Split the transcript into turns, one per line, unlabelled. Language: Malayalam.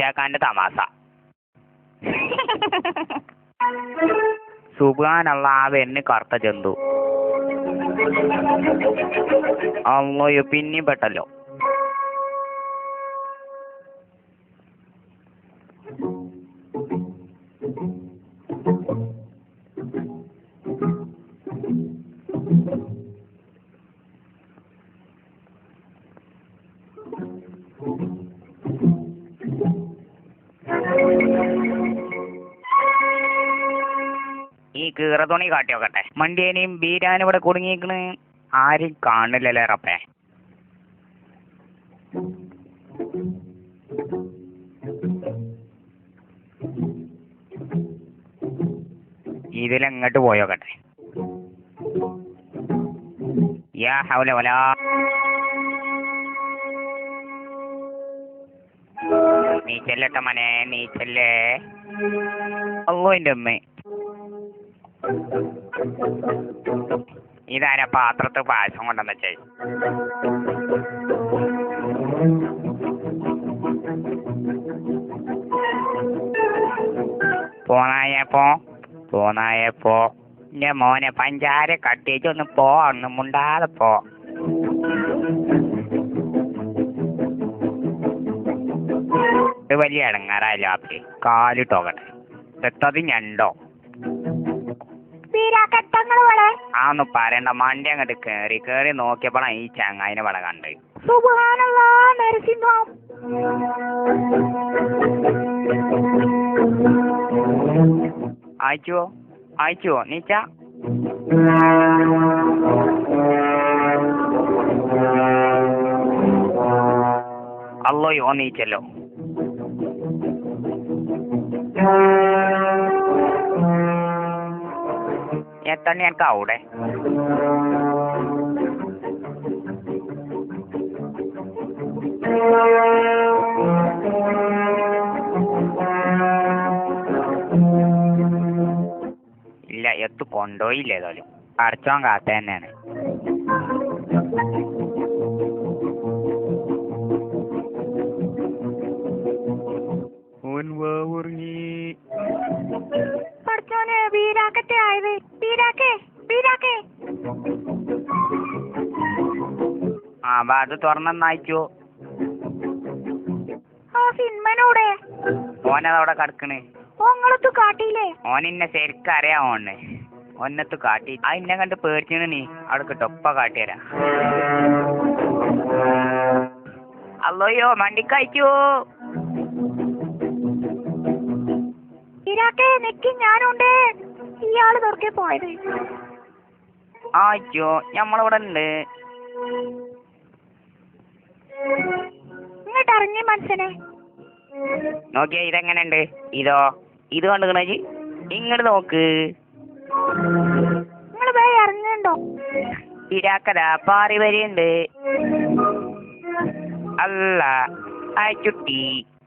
മൂശാക്കാന്റെ തമാശ. സുബ്ഹാനല്ലാ, വരുന്ന കറുത്ത ജന്തു. അമ്മയോ പിന്നെയും പെട്ടല്ലോ. ഈ കീറ തുണി കാട്ടി നോക്കട്ടെ. മണ്ടിയേനെയും ബീരാനും ഇവിടെ കുടുങ്ങിയിരിക്കണ്. ആരും കാണില്ലല്ലേ റപ്പേ. ഇതിലെങ്ങോട്ട് പോയോക്കട്ടെ. യാ ഹൗല വലാ. നീ ചെല്ലട്ട മനെ, നീ ചെല്ലേ. അല്ലോ എൻ്റെ അമ്മ. ഇതാരാ പാത്രത്ത് പായസം കൊണ്ടെന്ന് വെച്ചേ? പോന്നായപ്പോ എന്റെ മോനെ പഞ്ചാര കട്ടിച്ച് ഒന്ന് പോ, ഒന്ന് മുണ്ടാതെ പോ. ഇത് വലിയ ഇടങ്ങാറായില്ല. ആപ്പി കാലിട്ടോക്കട്ടെ. എത്തത് ഞണ്ടോ? ആ ഒന്നും പറയണ്ട. മണ്ടി അങ്ങോട്ട് കേറി നോക്കിയപ്പോഴാണ് ഈ ചങ്ങായിനെ ഇവിടെ കണ്ട്. അയച്ചുവോ നീച്ച? അല്ലോയോ നീച്ചല്ലോ. എത്തണ്ണി എനിക്ക് അവിടെ ഇല്ല. എത്ത് കൊണ്ടുപോയില്ല. ഏതായാലും അടച്ചോൻ കാത്ത തന്നെയാണ്. അത് തുറന്നയച്ചോ. ഓനതവിടെ കിടക്കണ്. ഓനിന്നെ ശരിക്കും അറിയാമോണ്. ഒന്നത്ത് കാട്ടി ഇന്നെ കണ്ട് പേടിച്ചാണ്. നീ അവിടെ കിട്ടും. ഒപ്പ കാട്ടിത്തരാ. അല്ലോയോ മണ്ടിക്കയച്ചോ.
ഞാനുണ്ട്. ഇയാള് തുറക്കെ പോയത്.
ആയിച്ചോ, ഞമ്മളിവിടെ ഉണ്ട്.
ഇങ്ങോട്ട് ഇറങ്ങി മനുഷ്യനെ.
നോക്കിയാ ഇതെങ്ങനെയുണ്ട്? ഇത് കണ്ടുകണി. ഇങ്ങോട്ട് നോക്ക്.
നിങ്ങൾ വേറെ ഇറങ്ങുന്നുണ്ടോ?
ഇരാക്കതാ പാറി വരെയുണ്ട്. അല്ല അയച്ചുട്ടി.